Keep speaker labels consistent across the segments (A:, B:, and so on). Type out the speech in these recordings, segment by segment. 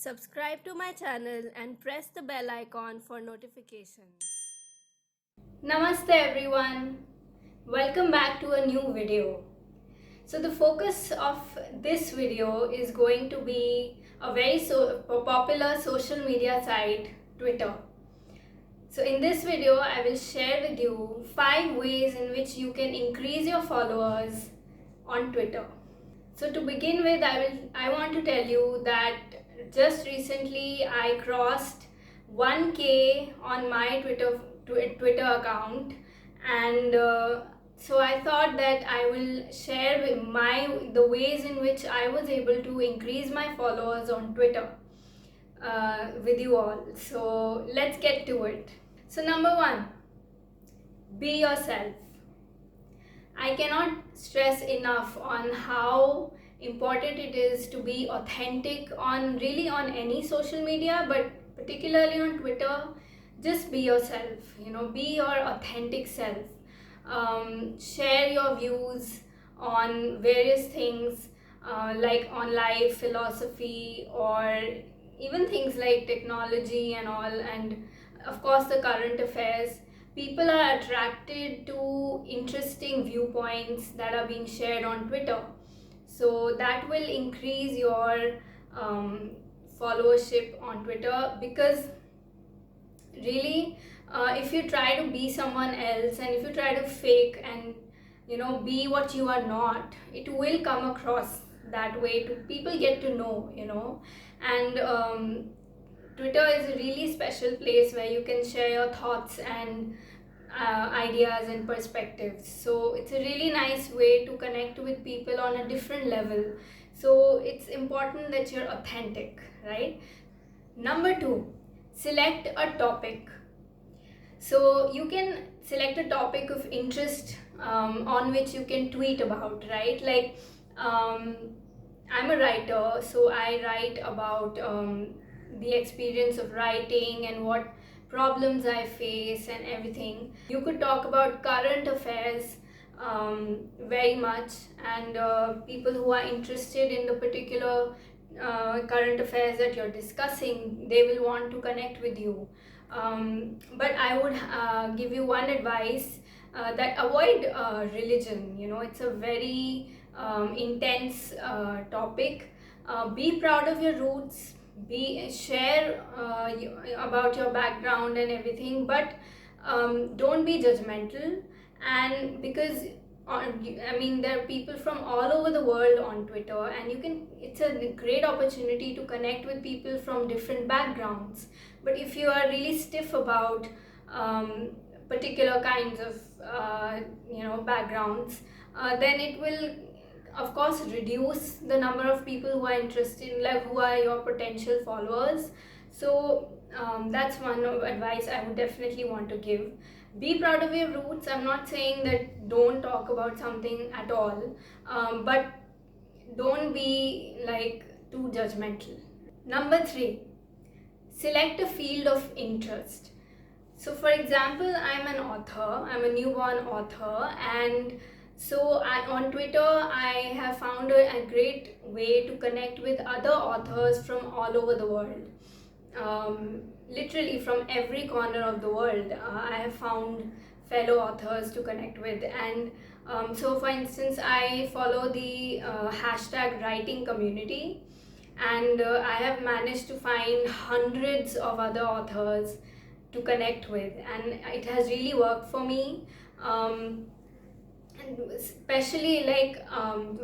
A: Subscribe to my channel and press the bell icon for notifications. Namaste everyone. Welcome back to a new video. So the focus of this video is going to be a very popular social media site, Twitter. So in this video, I will share with you 5 ways in which you can increase your followers on Twitter. So to begin with, I want to tell you that just recently I crossed 1K on my Twitter account, and so I thought that I will share the ways in which I was able to increase my followers on Twitter with you all. So let's get to it. So number 1, be yourself. I cannot stress enough on how important it is to be authentic on any social media, but particularly on Twitter. Just be yourself, be your authentic self. Share your views on various things, like on life, philosophy, or even things like technology and all, and of course the current affairs. People are attracted to interesting viewpoints that are being shared on Twitter. So that will increase your followership on Twitter, because really, if you try to be someone else and if you try to fake and be what you are not, it will come across that way. To people get to know, and Twitter is a really special place where you can share your thoughts and ideas and perspectives. So it's a really nice way to connect with people on a different level. So it's important that you're authentic, right? Number 2, select a topic. So you can select a topic of interest on which you can tweet about, right? Like, I'm a writer, so I write about the experience of writing and what problems I face and everything. You could talk about current affairs very much, and people who are interested in the particular current affairs that you're discussing, they will want to connect with you. But I would give you one advice, that avoid religion. It's a very intense topic. Be proud of your roots. Share about your background and everything, but don't be judgmental. And because there are people from all over the world on Twitter, and it's a great opportunity to connect with people from different backgrounds. But if you are really stiff about particular kinds of backgrounds, then it will of course reduce the number of people who are interested, like who are your potential followers. So that's one advice I would definitely want to give. Be proud of your roots. I'm not saying that don't talk about something at all, but don't be like too judgmental. Number 3, select a field of interest. So for example, I'm an author, I'm a newborn author, and so on Twitter I have found a great way to connect with other authors from all over the world. Literally from every corner of the world, I have found fellow authors to connect with. And so for instance, I follow the hashtag writing community, and I have managed to find hundreds of other authors to connect with, and it has really worked for me. And especially like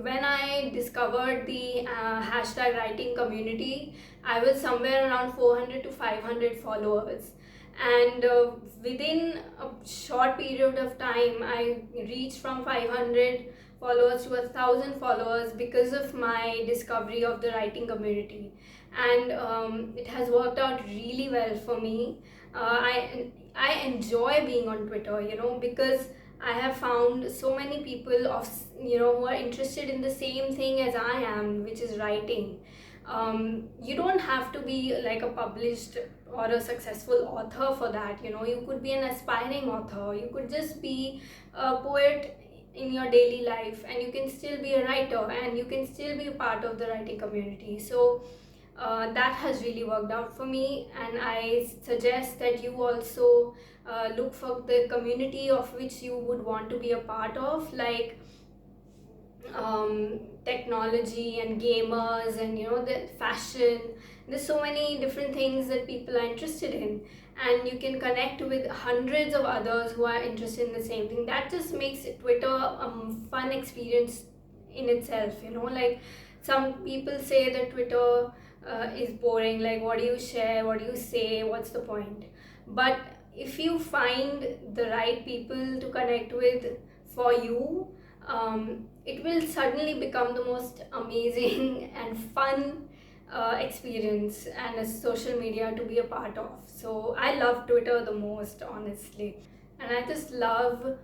A: when I discovered the hashtag writing community, I was somewhere around 400 to 500 followers, and within a short period of time I reached from 500 followers to 1,000 followers because of my discovery of the writing community. And it has worked out really well for me. I enjoy being on Twitter, because I have found so many people who are interested in the same thing as I am, which is writing. You don't have to be like a published or a successful author for that. You could be an aspiring author. You could just be a poet in your daily life, and you can still be a writer, and you can still be a part of the writing community. So that has really worked out for me, and I suggest that you also look for the community of which you would want to be a part of, like technology and gamers, and the fashion. There's so many different things that people are interested in, and you can connect with hundreds of others who are interested in the same thing. That just makes Twitter a fun experience in itself. Like, some people say that Twitter is boring, like what do you share, what do you say, what's the point? But if you find the right people to connect with for you, it will suddenly become the most amazing and fun experience and a social media to be a part of. So I love Twitter the most, honestly, and I just love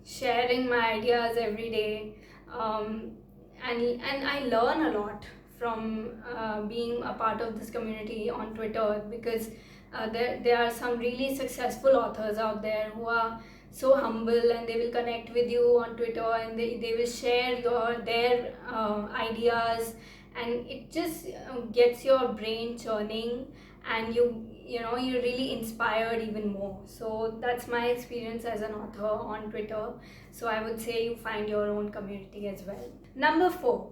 A: sharing my ideas every day, and I learn a lot from being a part of this community on Twitter, because there are some really successful authors out there who are so humble, and they will connect with you on Twitter, and they will share their ideas, and it just gets your brain churning, and you're really inspired even more. So that's my experience as an author on Twitter. So I would say you find your own community as well. Number 4,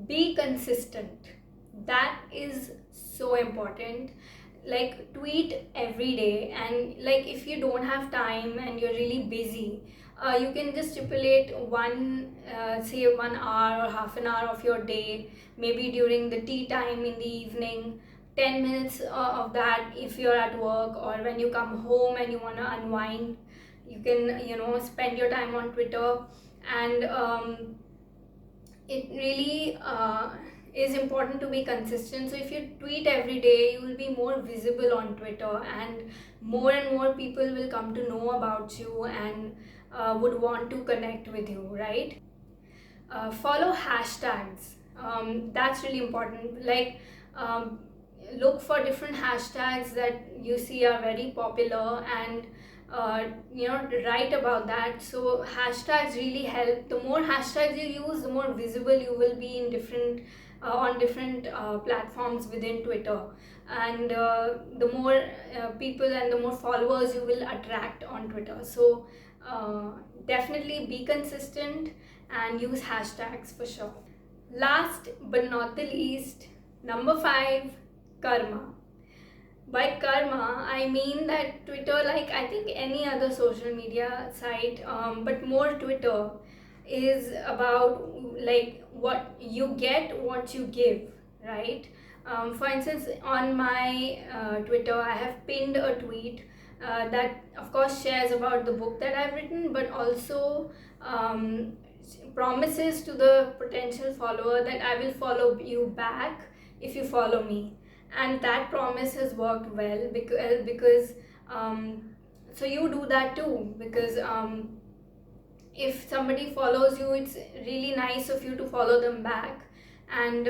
A: be consistent. That is so important. Like, tweet every day, and like if you don't have time and you're really busy, you can just stipulate say 1 hour or half an hour of your day, maybe during the tea time in the evening, 10 minutes of that if you're at work, or when you come home and you want to unwind, you can spend your time on Twitter. And it really is important to be consistent. So if you tweet every day, you will be more visible on Twitter, and more people will come to know about you, and would want to connect with you, right? Follow hashtags. That's really important. Like, look for different hashtags that you see are very popular, and write about that. So hashtags really help. The more hashtags you use, the more visible you will be in different on different platforms within Twitter, and the more people and the more followers you will attract on Twitter. So definitely be consistent and use hashtags for sure. Last but not the least, number 5, karma. By karma, I mean that Twitter, like I think any other social media site, but more Twitter, is about like what you get, what you give, right? For instance, on my Twitter, I have pinned a tweet that, of course, shares about the book that I've written, but also promises to the potential follower that I will follow you back if you follow me. And that promise has worked well, because so you do that too, because if somebody follows you, it's really nice of you to follow them back. And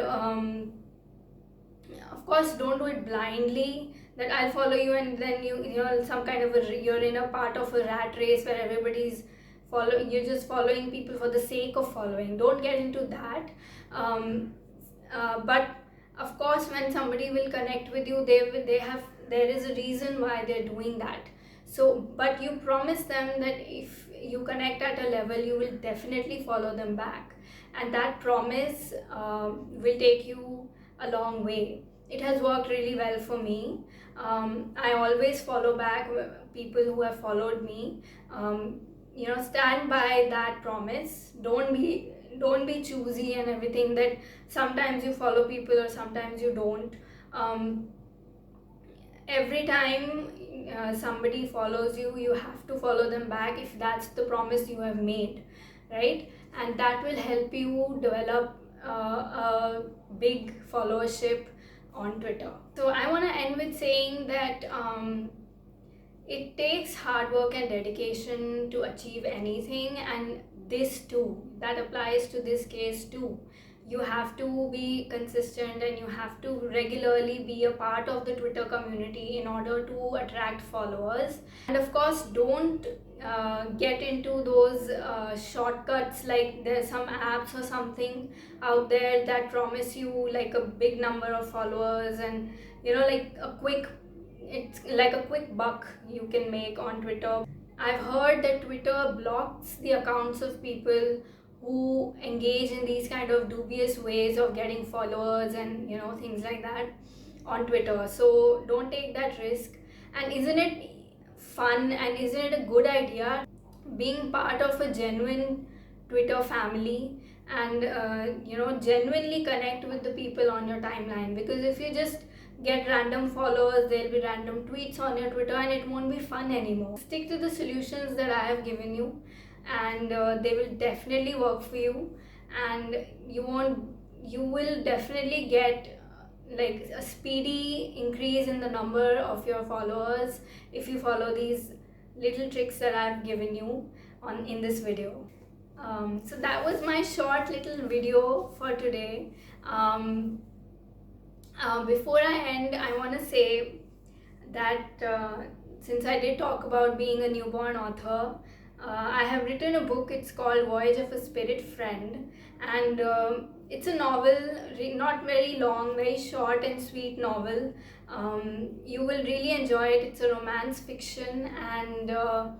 A: of course, don't do it blindly, that I'll follow you and then you're some kind of you're in a part of a rat race where everybody's you're just following people for the sake of following. Don't get into that. But of course, when somebody will connect with you, there is a reason why they're doing that. So, but you promise them that if you connect at a level, you will definitely follow them back, and that promise will take you a long way. It has worked really well for me. I always follow back people who have followed me. Stand by that promise. Don't be choosy and everything, that sometimes you follow people or sometimes you don't. Every time somebody follows you, you have to follow them back if that's the promise you have made, right? And that will help you develop a big followership on Twitter. So I want to end with saying that it takes hard work and dedication to achieve anything, and this too, that applies to this case too. you have to be consistent and you have to regularly be a part of the Twitter community in order to attract followers. And of course, don't get into those shortcuts, like there's some apps or something out there that promise you like a big number of followers and like it's like a quick buck you can make on Twitter. I've heard that Twitter blocks the accounts of people who engage in these kind of dubious ways of getting followers and things like that on Twitter. So don't take that risk. And isn't it fun and isn't it a good idea being part of a genuine Twitter family and genuinely connect with the people on your timeline? Because if you just get random followers, there'll be random tweets on your Twitter and it won't be fun anymore. Stick to the solutions that I have given you, and they will definitely work for you, and you will definitely get like a speedy increase in the number of your followers if you follow these little tricks that I've given you in this video. So that was my short little video for today. Before I end, I want to say that since I did talk about being a newborn author, I have written a book. It's called Voyage of a Spirit Friend, and it's a novel, not very long, very short and sweet novel. You will really enjoy it. It's a romance fiction and a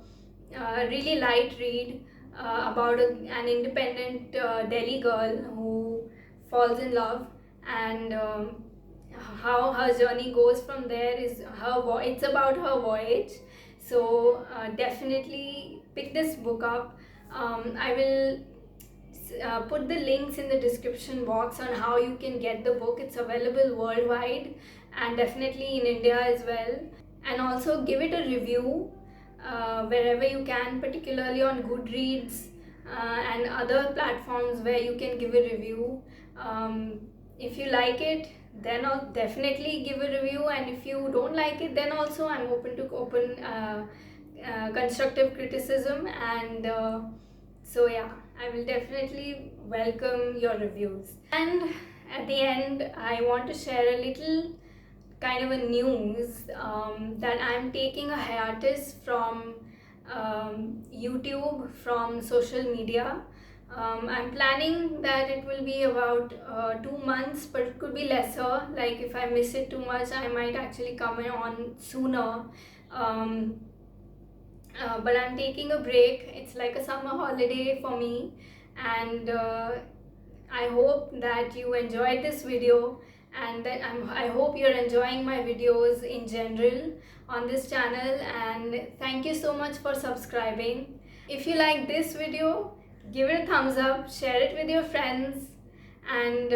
A: really light read about an independent Delhi girl who falls in love, and how her journey goes from there is it's about her voyage. So definitely pick this book up. I will put the links in the description box on how you can get the book. It's available worldwide and definitely in India as well. And also give it a review wherever you can, particularly on Goodreads and other platforms where you can give a review. If you like it, then I'll definitely give a review, and if you don't like it, then also I'm open to constructive criticism, and so yeah, I will definitely welcome your reviews. And at the end, I want to share a little kind of a news that I'm taking a hiatus from YouTube, from social media. I'm planning that it will be about 2 months, but it could be lesser. Like if I miss it too much, I might actually come on sooner. But I'm taking a break. It's like a summer holiday for me, and I hope that you enjoyed this video, and that I hope you're enjoying my videos in general on this channel, and thank you so much for subscribing. If you like this video, give it a thumbs up, share it with your friends, and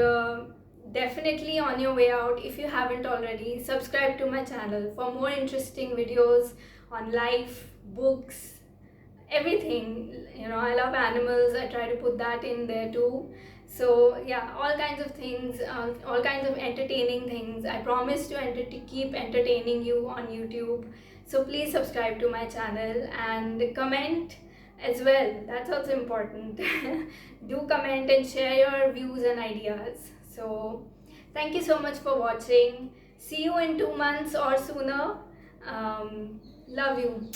A: definitely on your way out, if you haven't already, subscribe to my channel for more interesting videos on life, books, everything. I love animals. I try to put that in there too. So yeah, all kinds of things, all kinds of entertaining things. I promise to keep entertaining you on YouTube. So please subscribe to my channel and comment as well. That's also important. Do comment and share your views and ideas. So thank you so much for watching. See you in 2 months or sooner. Love you.